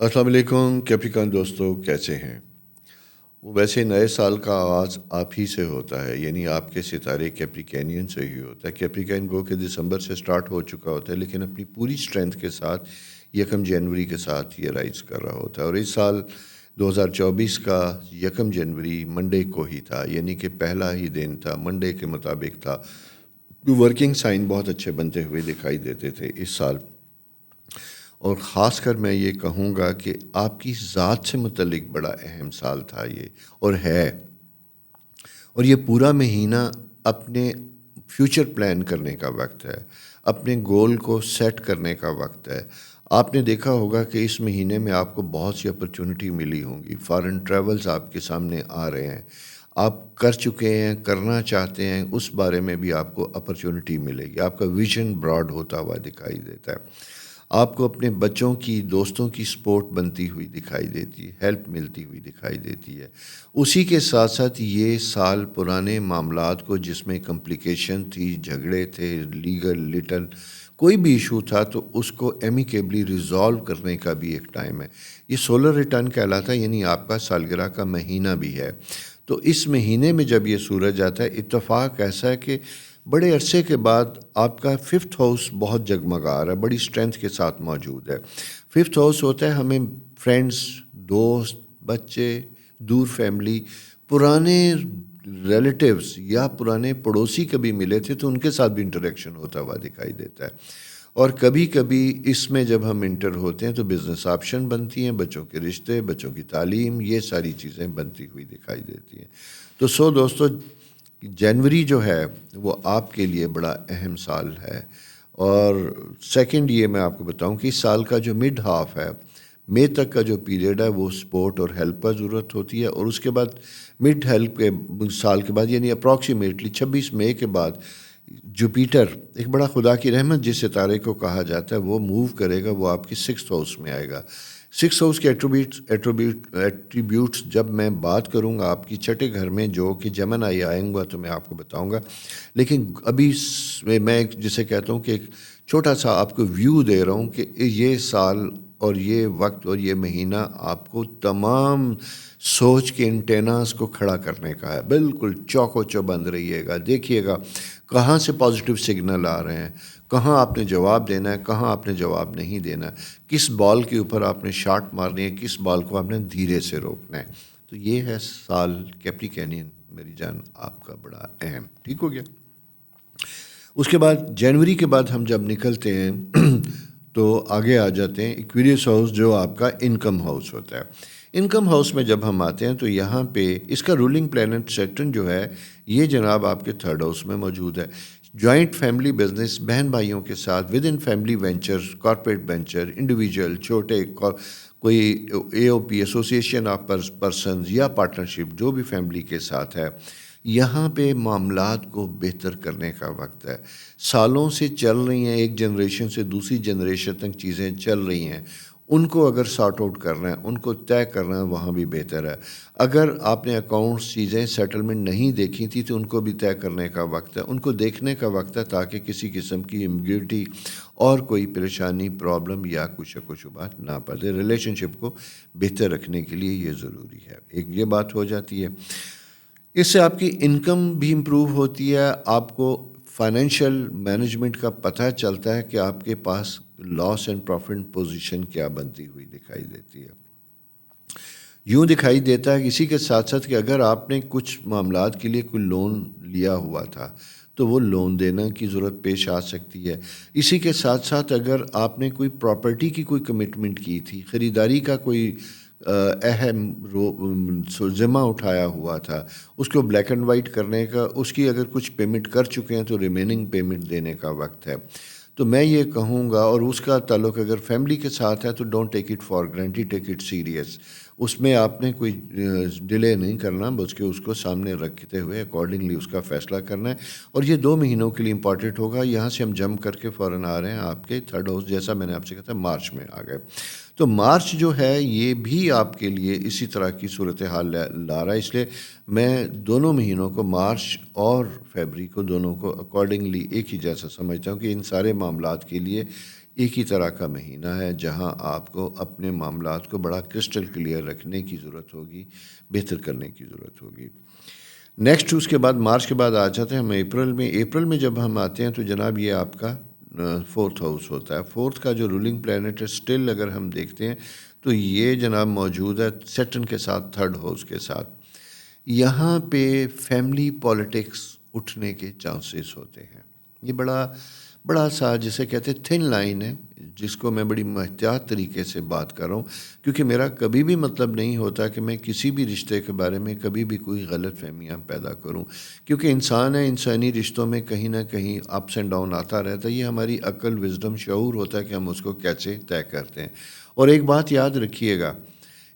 السلام علیکم کیپریکان دوستو، کیسے ہیں؟ ویسے نئے سال کا آغاز آپ ہی سے ہوتا ہے، یعنی آپ کے ستارے کیپریکینین سے ہی ہوتا ہے۔ کیپریکین گو کہ دسمبر سے سٹارٹ ہو چکا ہوتا ہے، لیکن اپنی پوری سٹرینتھ کے ساتھ 1 جنوری کے ساتھ یہ رائز کر رہا ہوتا ہے، اور اس سال 2024 کا 1 جنوری منڈے کو ہی تھا، یعنی کہ پہلا ہی دن تھا، منڈے کے مطابق تھا۔ ورکنگ سائن بہت اچھے بنتے ہوئے دکھائی دیتے تھے اس سال، اور خاص کر میں یہ کہوں گا کہ آپ کی ذات سے متعلق بڑا اہم سال تھا یہ، اور ہے۔ اور یہ پورا مہینہ اپنے فیوچر پلان کرنے کا وقت ہے، اپنے گول کو سیٹ کرنے کا وقت ہے۔ آپ نے دیکھا ہوگا کہ اس مہینے میں آپ کو بہت سی اپرچونٹی ملی ہوں گی، فارن ٹریولز آپ کے سامنے آ رہے ہیں، آپ کر چکے ہیں، کرنا چاہتے ہیں، اس بارے میں بھی آپ کو اپرچونٹی ملے گی۔ آپ کا ویژن براڈ ہوتا ہوا دکھائی دیتا ہے۔ آپ کو اپنے بچوں کی، دوستوں کی سپورٹ بنتی ہوئی دکھائی دیتی ہے، ہیلپ ملتی ہوئی دکھائی دیتی ہے۔ اسی کے ساتھ ساتھ یہ سال پرانے معاملات کو، جس میں کمپلیکیشن تھی، جھگڑے تھے، لیگل لٹل کوئی بھی ایشو تھا، تو اس کو ایمیکیبلی ریزالو کرنے کا بھی ایک ٹائم ہے۔ یہ سولر ریٹرن کہلاتا ہے، یعنی آپ کا سالگرہ کا مہینہ بھی ہے۔ تو اس مہینے میں جب یہ سورج آتا ہے، اتفاق ایسا ہے کہ بڑے عرصے کے بعد آپ کا 5th ہاؤس بہت جگمگا رہا ہے، بڑی اسٹرینتھ کے ساتھ موجود ہے۔ 5th ہاؤس ہوتا ہے ہمیں فرینڈز، دوست، بچے، دور فیملی، پرانے ریلیٹیوز یا پرانے پڑوسی کبھی ملے تھے تو ان کے ساتھ بھی انٹریکشن ہوتا ہوا دکھائی دیتا ہے۔ اور کبھی کبھی اس میں جب ہم انٹر ہوتے ہیں تو بزنس آپشن بنتی ہیں، بچوں کے رشتے، بچوں کی تعلیم، یہ ساری چیزیں بنتی ہوئی دکھائی دیتی ہیں۔ تو دوستو، جنوری جو ہے وہ آپ کے لیے بڑا اہم سال ہے۔ اور سیکنڈ یہ میں آپ کو بتاؤں کہ اس سال کا جو مڈ ہاف ہے، مئی تک کا جو پیریڈ ہے، وہ سپورٹ اور ہیلپ کا ضرورت ہوتی ہے، اور اس کے بعد مڈ ہیلپ کے سال کے بعد، یعنی اپروکسیمیٹلی 26 مئی کے بعد، جوپیٹر، ایک بڑا خدا کی رحمت جس ستارے کو کہا جاتا ہے، وہ موو کرے گا، وہ آپ کی 6th ہاؤس میں آئے گا۔ 6th ہاؤس کے ایٹریبیوٹس جب میں بات کروں گا آپ کی چھٹے گھر میں جو کہ جمنائی آئیں گا تو میں آپ کو بتاؤں گا، لیکن ابھی میں جسے کہتا ہوں کہ ایک چھوٹا سا آپ کو ویو دے رہا ہوں کہ یہ سال اور یہ وقت اور یہ مہینہ آپ کو تمام سوچ کے انٹیناز کو کھڑا کرنے کا ہے۔ بالکل چوکو چوبند رہیے گا، دیکھیے گا کہاں سے پازیٹیو سگنل آ رہے ہیں، کہاں آپ نے جواب دینا ہے، کہاں آپ نے جواب نہیں دینا ہے، کس بال کے اوپر آپ نے شاٹ مارنی ہے، کس بال کو آپ نے دھیرے سے روکنا ہے۔ تو یہ ہے سال کیپریکینین میری جان آپ کا بڑا اہم، ٹھیک ہو گیا۔ اس کے بعد جنوری کے بعد ہم جب نکلتے ہیں تو آگے آ جاتے ہیں ایکویریس ہاؤس، جو آپ کا انکم ہاؤس ہوتا ہے۔ انکم ہاؤس میں جب ہم آتے ہیں تو یہاں پہ اس کا رولنگ پلانٹ سیٹرن جو ہے، یہ جناب آپ کے 3rd ہاؤس میں موجود ہے۔ جوائنٹ فیملی بزنس، بہن بھائیوں کے ساتھ، with in family venture, corporate venture, individual چھوٹے کوئی اے او پی ایسوسیشن آف پرسنز یا پارٹنرشپ جو بھی فیملی کے ساتھ ہے، یہاں پہ معاملات کو بہتر کرنے کا وقت ہے۔ سالوں سے چل رہی ہیں، ایک جنریشن سے دوسری جنریشن تک چیزیں چل رہی ہیں، ان کو اگر سارٹ آؤٹ کرنا ہے، ان کو طے کرنا ہے، وہاں بھی بہتر ہے۔ اگر آپ نے اکاؤنٹس، چیزیں سیٹلمنٹ نہیں دیکھی تھی تو ان کو بھی طے کرنے کا وقت ہے، ان کو دیکھنے کا وقت ہے، تاکہ کسی قسم کی ایمبیگوٹی اور کوئی پریشانی، پرابلم یا کچھ شک و شبہات نہ پڑے۔ ریلیشن شپ کو بہتر رکھنے کے لیے یہ ضروری ہے، ایک یہ بات ہو جاتی ہے۔ اس سے آپ کی انکم بھی امپروو ہوتی ہے، آپ کو فائنینشیل مینجمنٹ کا پتہ چلتا ہے کہ آپ کے پاس لاس اینڈ پروفٹ پوزیشن کیا بنتی ہوئی دکھائی دیتی ہے۔ یوں دکھائی دیتا ہے اسی کے ساتھ ساتھ کہ اگر آپ نے کچھ معاملات کے لیے کوئی لون لیا ہوا تھا تو وہ لون دینا کی ضرورت پیش آ سکتی ہے۔ اسی کے ساتھ ساتھ اگر آپ نے کوئی پراپرٹی کی کوئی کمٹمنٹ کی تھی، خریداری کا کوئی اہم ذمہ اٹھایا ہوا تھا، اس کو بلیک اینڈ وائٹ کرنے کا، اس کی اگر کچھ پیمنٹ کر چکے ہیں تو ریمیننگ پیمنٹ دینے کا وقت ہے۔ تو میں یہ کہوں گا، اور اس کا تعلق اگر فیملی کے ساتھ ہے تو don't take it for granted, take it serious. اس میں آپ نے کوئی ڈیلے نہیں کرنا، بلکہ اس کو سامنے رکھتے ہوئے اکارڈنگلی اس کا فیصلہ کرنا ہے۔ اور یہ 2 مہینوں کے لیے امپورٹنٹ ہوگا۔ یہاں سے ہم جمپ کر کے فوراً آ رہے ہیں آپ کے 3rd ہاؤس، جیسا میں نے آپ سے کہا تھا مارچ میں آ گئے۔ تو مارچ جو ہے یہ بھی آپ کے لیے اسی طرح کی صورتحال لا رہا ہے، اس لیے میں دونوں مہینوں کو، مارچ اور فیبری کو، دونوں کو اکارڈنگلی ایک ہی جیسا سمجھتا ہوں کہ ان سارے معاملات کے لیے ایک ہی طرح کا مہینہ ہے جہاں آپ کو اپنے معاملات کو بڑا کرسٹل کلیئر رکھنے کی ضرورت ہوگی، بہتر کرنے کی ضرورت ہوگی۔ نیکسٹ اس کے بعد مارچ کے بعد آ جاتے ہیں ہم اپریل میں۔ اپریل میں جب ہم آتے ہیں تو جناب یہ آپ کا فورتھ ہاؤس ہوتا ہے۔ فورتھ کا جو رولنگ پلانٹ ہے اسٹل اگر ہم دیکھتے ہیں تو یہ جناب موجود ہے سیٹرن کے ساتھ، تھرڈ ہاؤس کے ساتھ۔ یہاں پہ فیملی پالیٹکس اٹھنے کے چانسز ہوتے ہیں۔ یہ بڑا سا جسے کہتے ہیں تھن لائن ہے، جس کو میں بڑی محتاط طریقے سے بات کر رہا ہوں، کیونکہ میرا کبھی بھی مطلب نہیں ہوتا کہ میں کسی بھی رشتے کے بارے میں کبھی بھی کوئی غلط فہمیاں پیدا کروں، کیونکہ انسان ہے، انسانی رشتوں میں کہیں نہ کہیں اپس اینڈ ڈاؤن آتا رہتا ہے۔ یہ ہماری عقل، وزڈم، شعور ہوتا ہے کہ ہم اس کو کیسے طے کرتے ہیں۔ اور ایک بات یاد رکھیے گا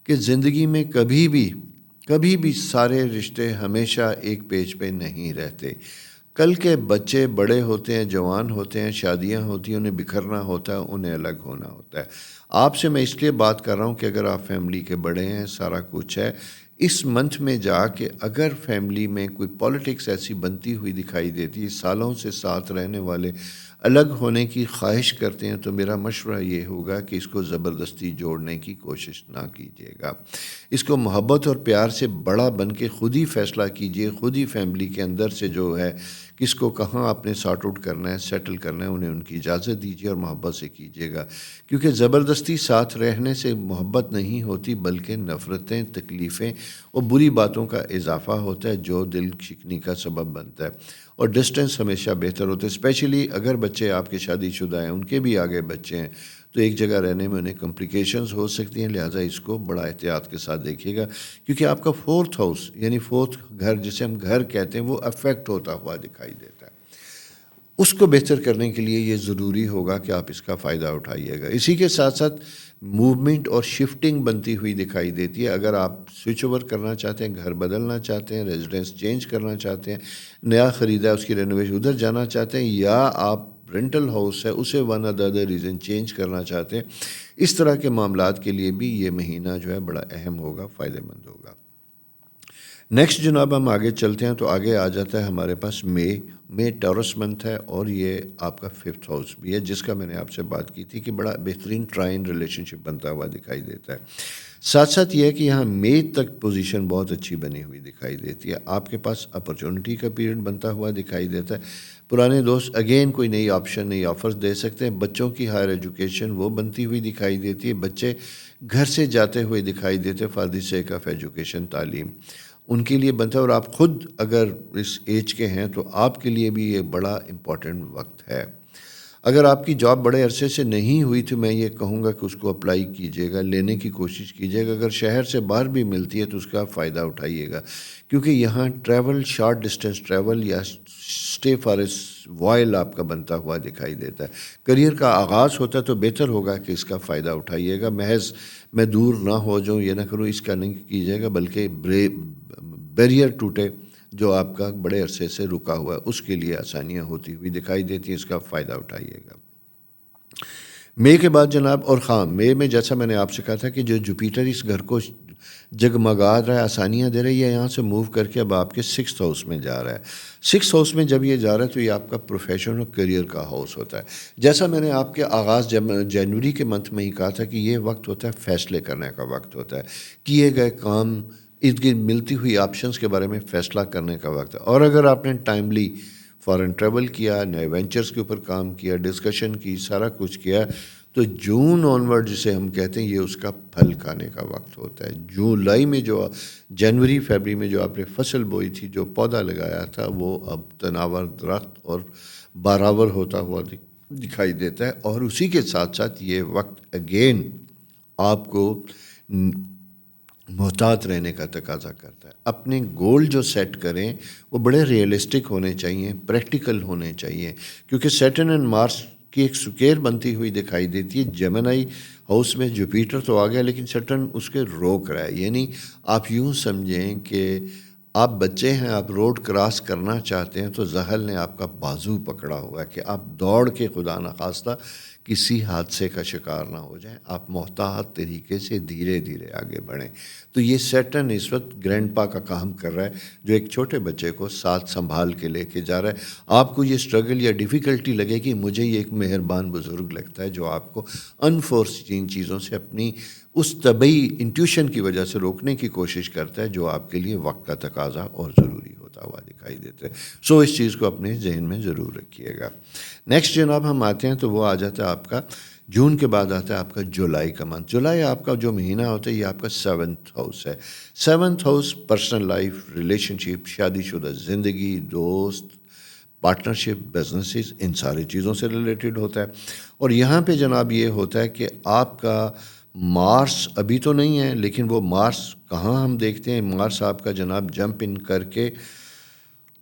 کہ زندگی میں کبھی بھی سارے رشتے ہمیشہ ایک پیج پہ نہیں رہتے۔ کل کے بچے بڑے ہوتے ہیں، جوان ہوتے ہیں، شادیاں ہوتی ہیں، انہیں بکھرنا ہوتا ہے، انہیں الگ ہونا ہوتا ہے۔ آپ سے میں اس لیے بات کر رہا ہوں کہ اگر آپ فیملی کے بڑے ہیں، سارا کچھ ہے، اس منتھ میں جا کے اگر فیملی میں کوئی پالیٹکس ایسی بنتی ہوئی دکھائی دیتی ہے، سالوں سے ساتھ رہنے والے الگ ہونے کی خواہش کرتے ہیں، تو میرا مشورہ یہ ہوگا کہ اس کو زبردستی جوڑنے کی کوشش نہ کیجیے گا۔ اس کو محبت اور پیار سے بڑا بن کے خود ہی فیصلہ کیجیے، خود ہی فیملی کے اندر سے جو ہے کس کو کہاں آپ نے سارٹ آؤٹ کرنا ہے، سیٹل کرنا ہے، انہیں ان کی اجازت دیجیے اور محبت سے کیجیے گا، کیونکہ زبردستی ساتھ رہنے سے محبت نہیں ہوتی، بلکہ نفرتیں، تکلیفیں اور بری باتوں کا اضافہ ہوتا ہے جو دل شکنی کا سبب بنتا ہے۔ اور ڈسٹینس ہمیشہ بہتر ہوتا ہے، اسپیشلی اگر بچے آپ کے شادی شدہ ہیں، ان کے بھی آگے بچے ہیں، تو ایک جگہ رہنے میں انہیں کمپلیکیشنز ہو سکتی ہیں، لہٰذا اس کو بڑا احتیاط کے ساتھ دیکھیے گا، کیونکہ آپ کا فورتھ ہاؤس یعنی فورتھ گھر جسے ہم گھر کہتے ہیں وہ افیکٹ ہوتا ہوا دکھائی دیتا ہے۔ اس کو بہتر کرنے کے لیے یہ ضروری ہوگا کہ آپ اس کا فائدہ اٹھائیے گا۔ اسی کے ساتھ ساتھ موومنٹ اور شفٹنگ بنتی ہوئی دکھائی دیتی ہے۔ اگر آپ سوئچ اوور کرنا چاہتے ہیں، گھر بدلنا چاہتے ہیں، ریزیڈنس چینج کرنا چاہتے ہیں، نیا خریدا ہے اس کی رینوویشن ادھر جانا چاہتے ہیں، یا آپ رینٹل ہاؤس ہے اسے ون ادر ریزن چینج کرنا چاہتے ہیں، اس طرح کے معاملات کے لیے بھی یہ مہینہ جو ہے بڑا اہم ہوگا، فائدہ مند ہوگا۔ نیکسٹ جناب ہم آگے چلتے ہیں تو آگے آ جاتا ہے ہمارے پاس مئی ٹورس منتھ ہے، اور یہ آپ کا ففتھ ہاؤس بھی ہے، جس کا میں نے آپ سے بات کی تھی کہ بڑا بہترین ٹرائن ریلیشن شپ بنتا ہوا دکھائی دیتا ہے۔ ساتھ ساتھ یہ ہے کہ یہاں مئی تک پوزیشن بہت اچھی بنی ہوئی دکھائی دیتی ہے، آپ کے پاس اپرچونٹی کا پیریڈ بنتا ہوا دکھائی دیتا ہے۔ پرانے دوست اگین کوئی نئی آپشن، نئی آفرز دے سکتے ہیں۔ بچوں کی ہائر ایجوکیشن وہ بنتی ہوئی دکھائی دیتی ہے، بچے گھر سے جاتے ہوئے دکھائی دیتے for the sake of education, تعلیم ان کے لیے بنتا ہے، اور آپ خود اگر اس ایج کے ہیں تو آپ کے لیے بھی یہ بڑا امپورٹنٹ وقت ہے۔ اگر آپ کی جاب بڑے عرصے سے نہیں ہوئی تو میں یہ کہوں گا کہ اس کو اپلائی کیجیے گا، لینے کی کوشش کیجیے گا۔ اگر شہر سے باہر بھی ملتی ہے تو اس کا فائدہ اٹھائیے گا، کیونکہ یہاں ٹریول، شارٹ ڈسٹینس ٹریول یا اسٹے فار اے وائل آپ کا بنتا ہوا دکھائی دیتا ہے۔ کریئر کا آغاز ہوتا ہے تو بہتر ہوگا کہ اس کا فائدہ اٹھائیے گا۔ محض میں دور نہ ہو جاؤں، یہ نہ کروں، اس کا نہیں کیجیے گا، بلکہ بیریئر ٹوٹے جو آپ کا بڑے عرصے سے رکا ہوا ہے، اس کے لیے آسانیاں ہوتی ہوئی دکھائی دیتی ہیں، اس کا فائدہ اٹھائیے گا۔ مئی کے بعد جناب، اور مئی میں جیسا میں نے آپ سے کہا تھا کہ جو جوپیٹر اس گھر کو جگمگا رہا ہے، آسانیاں دے رہا ہے، یہ یہاں سے موو کر کے اب آپ کے سکستھ ہاؤس میں جا رہا ہے۔ سکستھ ہاؤس میں جب یہ جا رہا ہے تو یہ آپ کا پروفیشن اور کریئر کا ہاؤس ہوتا ہے۔ جیسا میں نے آپ کے آغاز جنوری کے منتھ میں ہی کہا تھا کہ یہ وقت ہوتا ہے فیصلے کرنے کا وقت ہوتا ہے، کیے گئے کام، ارد گرد ملتی ہوئی آپشنس کے بارے میں فیصلہ کرنے کا وقت ہے۔ اور اگر آپ نے ٹائملی فارن ٹریول کیا، نئے وینچرز کے اوپر کام کیا، ڈسکشن کی، سارا کچھ کیا، تو جون آنورڈ جسے ہم کہتے ہیں یہ اس کا پھل کھانے کا وقت ہوتا ہے۔ جولائی میں جنوری فیبری میں جو آپ نے فصل بوئی تھی، جو پودا لگایا تھا، وہ اب تناور درخت اور باراور ہوتا ہوا دکھائی دیتا ہے۔ اور اسی کے ساتھ ساتھ یہ وقت اگین آپ کو محتاط رہنے کا تقاضا کرتا ہے۔ اپنے گول جو سیٹ کریں وہ بڑے ریئلسٹک ہونے چاہیے، پریکٹیکل ہونے چاہیے، کیونکہ سیٹرن اینڈ مارس کی ایک سکیر بنتی ہوئی دکھائی دیتی ہے۔ جیمنائی ہاؤس میں جوپیٹر تو آ گیا، لیکن سیٹرن اس کے روک رہا ہے، یعنی آپ یوں سمجھیں کہ آپ بچے ہیں، آپ روڈ کراس کرنا چاہتے ہیں تو زحل نے آپ کا بازو پکڑا ہوا ہے کہ آپ دوڑ کے خدا نخواستہ کسی حادثے کا شکار نہ ہو جائیں، آپ محتاط طریقے سے دھیرے دھیرے آگے بڑھیں۔ تو یہ سیٹرن اس وقت گرینڈ پا کا کام کر رہا ہے، جو ایک چھوٹے بچے کو ساتھ سنبھال کے لے کے جا رہا ہے۔ آپ کو یہ اسٹرگل یا ڈیفیکلٹی لگے کہ مجھے یہ ایک مہربان بزرگ لگتا ہے جو آپ کو انفورسچین چیزوں سے اپنی اس طبعی انٹیوشن کی وجہ سے روکنے کی کوشش کرتا ہے، جو آپ کے لیے وقت کا تقاضا اور ضروری ہوتا ہوا دکھائی دیتا ہے۔ سو اس چیز کو اپنے ذہن میں ضرور رکھیے گا۔ نیکسٹ جناب ہم آتے ہیں تو وہ آ جاتا ہے آپ کا جون کے بعد آتا ہے آپ کا جولائی کا منتھ۔ جولائی آپ کا جو مہینہ ہوتا ہے یہ آپ کا 7th ہاؤس ہے۔ 7th house personal life, relationship, شادی شدہ زندگی، دوست، پارٹنرشپ، بزنسز، ان ساری چیزوں سے ریلیٹڈ ہوتا ہے۔ اور یہاں پہ جناب یہ ہوتا ہے کہ آپ کا مارس ابھی تو نہیں ہے، لیکن وہ مارس کہاں ہم دیکھتے ہیں، مارس آپ کا جناب جمپ ان کر کے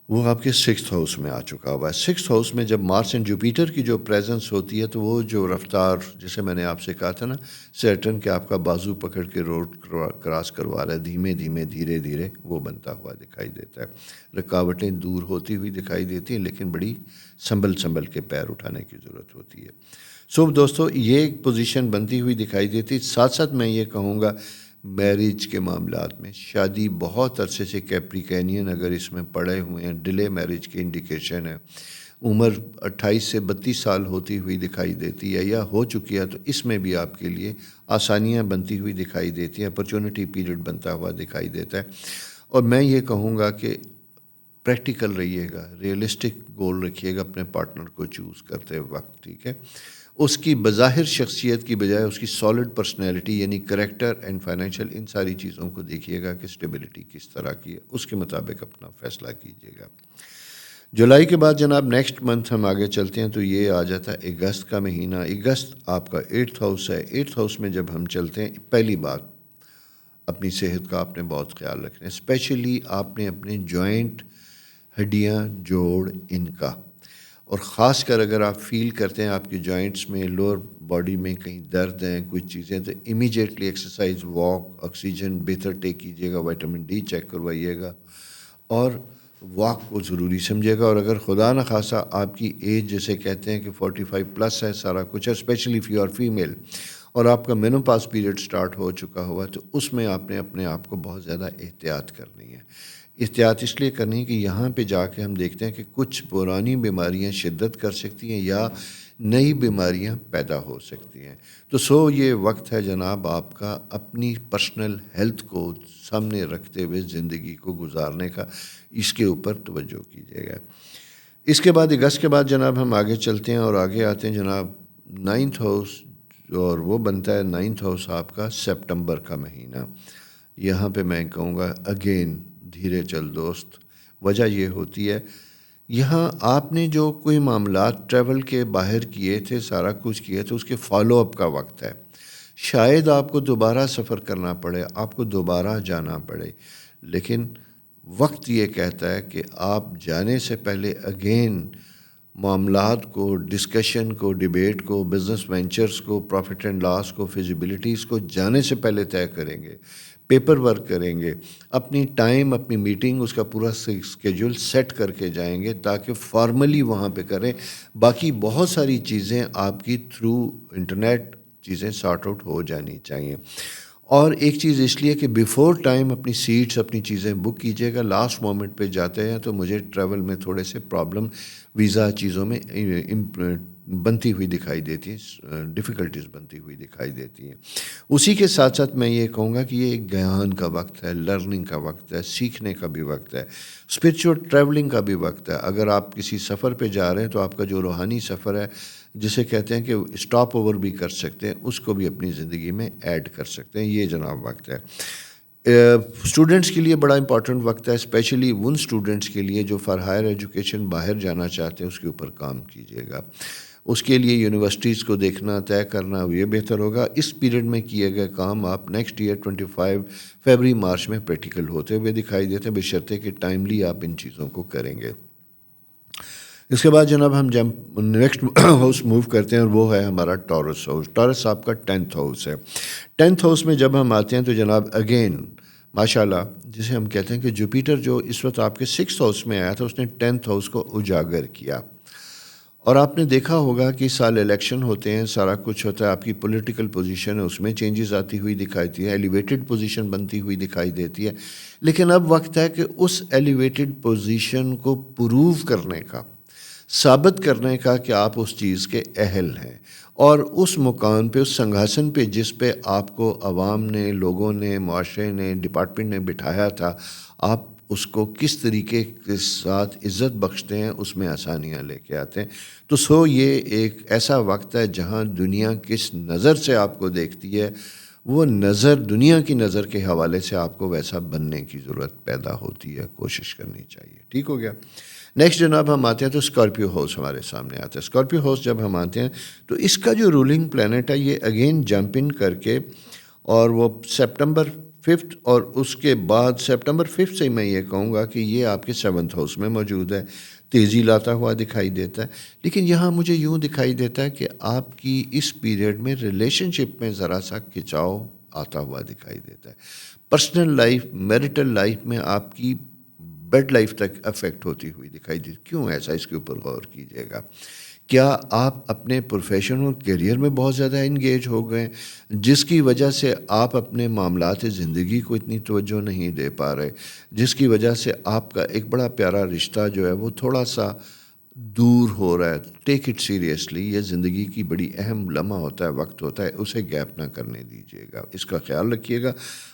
وہ آپ کے 6th ہاؤس میں آ چکا ہوا ہے۔ 6th ہاؤس میں جب مارس اینڈ جوپیٹر کی جو پریزنس ہوتی ہے تو وہ جو رفتار، جیسے میں نے آپ سے کہا تھا نا، سیٹرن کے آپ کا بازو پکڑ کے روڈ کراس کروا رہا ہے، دھیمے دھیمے دھیرے دھیرے وہ بنتا ہوا دکھائی دیتا ہے۔ رکاوٹیں دور ہوتی ہوئی دکھائی دیتی ہیں، لیکن بڑی سنبھل کے پیر اٹھانے کی ضرورت ہوتی ہے۔ سو دوستو یہ ایک پوزیشن بنتی ہوئی دکھائی دیتی۔ ساتھ ساتھ میں یہ کہوں گا میرج کے معاملات میں شادی بہت عرصے سے کیپریکینین اگر اس میں پڑے ہوئے ہیں، ڈیلے میرج کی انڈیکیشن ہے، عمر 28 سے 32 سال ہوتی ہوئی دکھائی دیتی ہے یا ہو چکی ہے، تو اس میں بھی آپ کے لیے آسانیاں بنتی ہوئی دکھائی دیتی ہیں، اپرچونٹی پیریڈ بنتا ہوا دکھائی دیتا ہے۔ اور میں یہ کہوں گا کہ پریکٹیکل رہیے گا، ریئلسٹک گول رکھیے گا اپنے پارٹنر کو چوز کرتے وقت، ٹھیک ہے؟ اس کی بظاہر شخصیت کی بجائے اس کی سالڈ پرسنالٹی یعنی کریکٹر اینڈ فائنینشیل، ان ساری چیزوں کو دیکھیے گا کہ اسٹیبلٹی کس طرح کی ہے، اس کے مطابق اپنا فیصلہ کیجیے گا۔ جولائی کے بعد جناب نیکسٹ منتھ ہم آگے چلتے ہیں تو یہ آ جاتا ہے اگست کا مہینہ۔ اگست آپ کا 8th ہاؤس ہے۔ 8th ہاؤس میں جب ہم چلتے ہیں، پہلی بات اپنی صحت کا آپ نے بہت خیال رکھنا ہے، اسپیشلی آپ نے اپنے جوائنٹ، ہڈیاں، جوڑ، ان کا، اور خاص کر اگر آپ فیل کرتے ہیں آپ کے جوائنٹس میں، لوور باڈی میں کہیں درد ہیں، کچھ چیزیں، تو امیجیٹلی ایکسرسائز، واک، آکسیجن بہتر ٹیک کیجیے گا، وائٹامن ڈی چیک کروائیے گا، اور واک کو ضروری سمجھے گا۔ اور اگر خدا نخواستہ آپ کی ایج جیسے کہتے ہیں کہ 45 پلس ہے، سارا کچھ ہے، specially if you are female, اور آپ کا مینوپاز پیریڈ سٹارٹ ہو چکا ہوا ہے، تو اس میں آپ نے اپنے آپ کو بہت زیادہ احتیاط کرنی ہے۔ احتیاط اس لیے کرنی ہے کہ یہاں پہ جا کے ہم دیکھتے ہیں کہ کچھ پرانی بیماریاں شدت کر سکتی ہیں یا نئی بیماریاں پیدا ہو سکتی ہیں۔ تو یہ وقت ہے جناب آپ کا اپنی پرسنل ہیلتھ کو سامنے رکھتے ہوئے زندگی کو گزارنے کا، اس کے اوپر توجہ کیجیے گا۔ اس کے بعد اگست کے بعد جناب ہم آگے چلتے ہیں اور آگے آتے ہیں جناب 9th ہاؤس، اور وہ بنتا ہے 9th ہاؤس آپ کا سپٹمبر کا مہینہ۔ یہاں پہ میں کہوں گا اگین دھیرے چل دوست، وجہ یہ ہوتی ہے یہاں آپ نے جو کوئی معاملات ٹریول کے باہر کیے تھے، سارا کچھ کیے تھے، اس کے فالو اپ کا وقت ہے۔ شاید آپ کو دوبارہ سفر کرنا پڑے، آپ کو دوبارہ جانا پڑے، لیکن وقت یہ کہتا ہے کہ آپ جانے سے پہلے اگین معاملات کو، ڈسکشن کو، ڈیبیٹ کو، بزنس وینچرز کو، پروفٹ اینڈ لاس کو، فیزیبلٹیز کو جانے سے پہلے طے کریں گے، پیپر ورک کریں گے، اپنی ٹائم، اپنی میٹنگ، اس کا پورا اسکیجول سیٹ کر کے جائیں گے تاکہ فارملی وہاں پہ کریں۔ باقی بہت ساری چیزیں آپ کی تھرو انٹرنیٹ چیزیں سارٹ آؤٹ ہو جانی چاہیے۔ اور ایک چیز اس لیے کہ بیفور ٹائم اپنی سیٹس، اپنی چیزیں بک کیجیے گا۔ لاسٹ مومنٹ پہ جاتے ہیں تو مجھے ٹریول میں تھوڑے سے پرابلم ویزا چیزوں میں بنتی ہوئی دکھائی دیتی ہیں، ڈیفیکلٹیز بنتی ہوئی دکھائی دیتی ہیں۔ اسی کے ساتھ ساتھ میں یہ کہوں گا کہ یہ ایک گیان کا وقت ہے، لرننگ کا وقت ہے، سیکھنے کا بھی وقت ہے، اسپرچول ٹریولنگ کا بھی وقت ہے۔ اگر آپ کسی سفر پہ جا رہے ہیں تو آپ کا جو روحانی سفر ہے، جسے کہتے ہیں کہ اسٹاپ اوور بھی کر سکتے ہیں، اس کو بھی اپنی زندگی میں ایڈ کر سکتے ہیں، یہ جناب وقت ہے۔ اسٹوڈنٹس کے لیے بڑا امپورٹنٹ وقت ہے، اسپیشلی ان اسٹوڈنٹس کے لیے جو فار ہائر ایجوکیشن باہر جانا چاہتے ہیں، اس کے اوپر کام کیجیے گا۔ اس کے لیے یونیورسٹیز کو دیکھنا، طے کرنا، یہ بہتر ہوگا۔ اس پیریڈ میں کیے گئے کام آپ نیکسٹ ایئر 25 فروری مارچ میں پریکٹیکل ہوتے ہوئے دکھائی دیتے ہیں، بشرطے کہ ٹائملی آپ ان چیزوں کو کریں گے۔ اس کے بعد جناب ہم جب نیکسٹ ہاؤس موو کرتے ہیں، اور وہ ہے ہمارا ٹورس ہاؤس۔ ٹورس آپ کا 10th ہاؤس ہے۔ 10th ہاؤس میں جب ہم آتے ہیں تو جناب اگین ماشاءاللہ، جسے ہم کہتے ہیں کہ جوپیٹر جو اس وقت آپ کے 6th ہاؤس میں آیا تھا، اس نے 10th ہاؤس کو اجاگر کیا، اور آپ نے دیکھا ہوگا کہ سال الیکشن ہوتے ہیں، سارا کچھ ہوتا ہے، آپ کی پولیٹیکل پوزیشن ہے اس میں چینجز آتی ہوئی دکھائی دیتی ہے، ایلیویٹڈ پوزیشن بنتی ہوئی دکھائی دیتی ہے. لیکن اب وقت ہے کہ اس ایلیویٹڈ پوزیشن کو پروو کرنے کا، ثابت کرنے کا کہ آپ اس چیز کے اہل ہیں، اور اس مقام پہ، اس سنگھاسن پہ جس پہ آپ کو عوام نے، لوگوں نے، معاشرے نے، ڈپارٹمنٹ نے بٹھایا تھا، آپ اس کو کس طریقے کے ساتھ عزت بخشتے ہیں، اس میں آسانیاں لے کے آتے ہیں. تو یہ ایک ایسا وقت ہے جہاں دنیا کس نظر سے آپ کو دیکھتی ہے، وہ نظر، دنیا کی نظر کے حوالے سے آپ کو ویسا بننے کی ضرورت پیدا ہوتی ہے، کوشش کرنی چاہیے. ٹھیک ہو گیا. نیکسٹ جناب ہم آتے ہیں تو اسکارپیو ہاؤس ہمارے سامنے آتا ہے. اسکارپیو ہاؤس جب ہم آتے ہیں تو اس کا جو رولنگ پلانٹ ہے یہ اگین جمپ ان کر کے، اور وہ سپٹمبر 5 اور اس کے بعد سپٹمبر 5 سے میں یہ کہوں گا کہ یہ آپ کے 7th ہاؤس میں موجود ہے، تیزی لاتا ہوا دکھائی دیتا ہے. لیکن یہاں مجھے یوں دکھائی دیتا ہے کہ آپ کی اس پیریڈ میں ریلیشن شپ میں ذرا سا کھچاؤ آتا ہوا دکھائی دیتا ہے. پرسنل لائف، میرٹل لائف میں آپ کی بیڈ لائف تک افیکٹ ہوتی ہوئی دکھائی دی. کیوں ایسا؟ اس کے اوپر غور کیجیے گا. کیا آپ اپنے پروفیشن اور کیریئر میں بہت زیادہ انگیج ہو گئے جس کی وجہ سے آپ اپنے معاملات زندگی کو اتنی توجہ نہیں دے پا رہے، جس کی وجہ سے آپ کا ایک بڑا پیارا رشتہ جو ہے وہ تھوڑا سا دور ہو رہا ہے؟ Take it seriously. یہ زندگی کی بڑی اہم لمحہ ہوتا ہے، وقت ہوتا ہے، اسے گیپ نہ کرنے دیجیے گا. اس کا خیال رکھیے گا.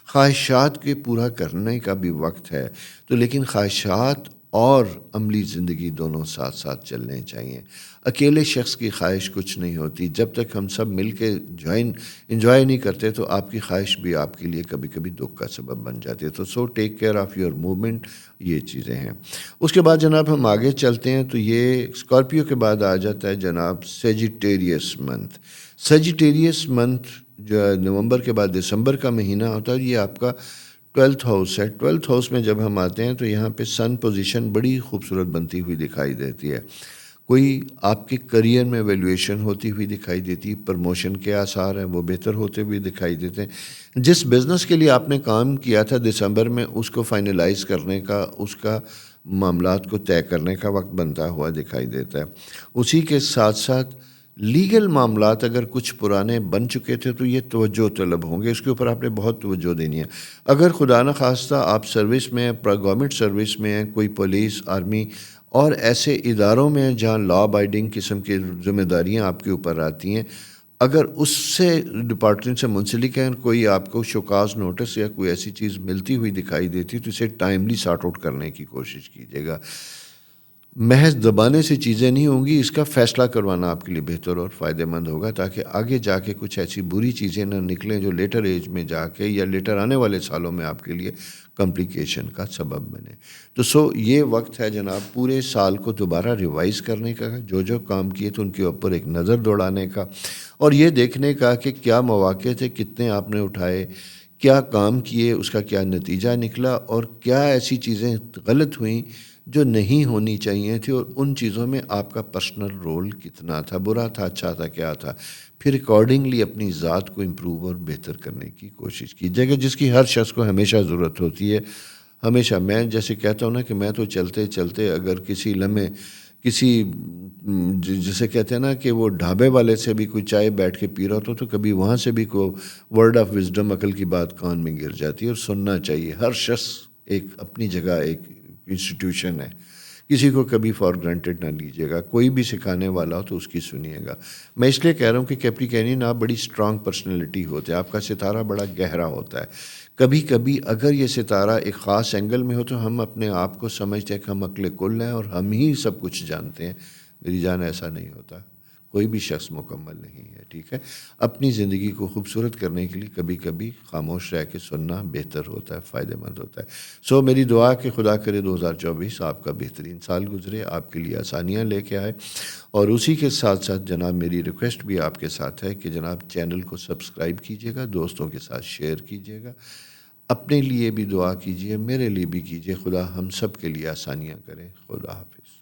خواہشات کے پورا کرنے کا بھی وقت ہے تو، لیکن خواہشات اور عملی زندگی دونوں ساتھ ساتھ چلنے چاہیے. اکیلے شخص کی خواہش کچھ نہیں ہوتی. جب تک ہم سب مل کے انجوائے نہیں کرتے تو آپ کی خواہش بھی آپ کے لیے کبھی کبھی دکھ کا سبب بن جاتی ہے. تو take care of your movement. یہ چیزیں ہیں. اس کے بعد جناب ہم آگے چلتے ہیں تو یہ اسکارپیو کے بعد آ جاتا ہے جناب سیجیٹیریس منتھ. سیجیٹیریس منتھ جو ہے نومبر کے بعد دسمبر کا مہینہ ہوتا ہے. یہ آپ کا 12th ہاؤس ہے. 12th ہاؤس میں جب ہم آتے ہیں تو یہاں پہ سن پوزیشن بڑی خوبصورت بنتی ہوئی دکھائی دیتی ہے. کوئی آپ کے کریئر میں ویلیویشن ہوتی ہوئی دکھائی دیتی، پرموشن کے آثار ہیں وہ بہتر ہوتے ہوئے دکھائی دیتے ہیں. جس بزنس کے لیے آپ نے کام کیا تھا دسمبر میں، اس کو فائنلائز کرنے کا، اس کا معاملات کو طے کرنے کا وقت بنتا ہوا دکھائی دیتا ہے. اسی کے ساتھ ساتھ لیگل معاملات اگر کچھ پرانے بن چکے تھے تو یہ توجہ طلب ہوں گے، اس کے اوپر آپ نے بہت توجہ دینی ہے. اگر خدا نخواستہ آپ سروس میں، گورنمنٹ سروس میں ہیں، کوئی پولیس، آرمی اور ایسے اداروں میں ہیں جہاں لا ابائڈنگ قسم کی ذمہ داریاں آپ کے اوپر آتی ہیں، اگر اس سے ڈپارٹمنٹ سے منسلک ہیں، کوئی آپ کو شوکاز نوٹس یا کوئی ایسی چیز ملتی ہوئی دکھائی دیتی تو اسے ٹائملی سارٹ آؤٹ کرنے کی کوشش کیجیے گا. محض دبانے سے چیزیں نہیں ہوں گی، اس کا فیصلہ کروانا آپ کے لیے بہتر اور فائدہ مند ہوگا تاکہ آگے جا کے کچھ ایسی بری چیزیں نہ نکلیں جو لیٹر ایج میں جا کے یا لیٹر آنے والے سالوں میں آپ کے لیے کمپلیکیشن کا سبب بنے. تو یہ وقت ہے جناب پورے سال کو دوبارہ ریوائز کرنے کا، جو کام کیے تو ان کے اوپر ایک نظر دوڑانے کا، اور یہ دیکھنے کا کہ کیا مواقع تھے، کتنے آپ نے اٹھائے، کیا کام کیے، اس کا کیا نتیجہ نکلا، اور کیا ایسی چیزیں غلط ہوئیں جو نہیں ہونی چاہیے تھی، اور ان چیزوں میں آپ کا پرسنل رول کتنا تھا، برا تھا، اچھا تھا، کیا تھا. پھر اکارڈنگلی اپنی ذات کو امپروو اور بہتر کرنے کی کوشش کیجیے گا، جس کی ہر شخص کو ہمیشہ ضرورت ہوتی ہے. ہمیشہ میں جیسے کہتا ہوں نا کہ میں تو چلتے چلتے اگر کسی لمحے کسی جسے کہتے ہیں نا کہ وہ ڈھابے والے سے بھی کوئی چائے بیٹھ کے پی رہا تو کبھی وہاں سے بھی کوئی ورڈ آف وزڈم، عقل کی بات کان میں گر جاتی ہے، اور سننا چاہیے. ہر شخص ایک اپنی جگہ ایک انسٹیٹیوشن ہے، کسی کو کبھی فار گرانٹیڈ نہ لیجیے گا. کوئی بھی سکھانے والا ہو تو اس کی سنیے گا. میں اس لیے کہہ رہا ہوں کہ کیپریکینین آپ بڑی اسٹرانگ پرسنالٹی ہوتے ہیں، آپ کا ستارہ بڑا گہرا ہوتا ہے. کبھی کبھی اگر یہ ستارہ ایک خاص اینگل میں ہو تو ہم اپنے آپ کو سمجھتے ہیں کہ ہم عقل کل ہیں اور ہم ہی سب کچھ جانتے ہیں. میری جان ایسا نہیں ہوتا، کوئی بھی شخص مکمل نہیں ہے. ٹھیک ہے، اپنی زندگی کو خوبصورت کرنے کے لیے کبھی کبھی خاموش رہ کے سننا بہتر ہوتا ہے، فائدہ مند ہوتا ہے. میری دعا کہ خدا کرے 2024 آپ کا بہترین سال گزرے، آپ کے لیے آسانیاں لے کے آئے. اور اسی کے ساتھ ساتھ جناب میری ریکویسٹ بھی آپ کے ساتھ ہے کہ جناب چینل کو سبسکرائب کیجیے گا، دوستوں کے ساتھ شیئر کیجیے گا، اپنے لیے بھی دعا کیجیے، میرے لیے بھی کیجیے. خدا ہم سب کے لیے آسانیاں کرے. خدا حافظ.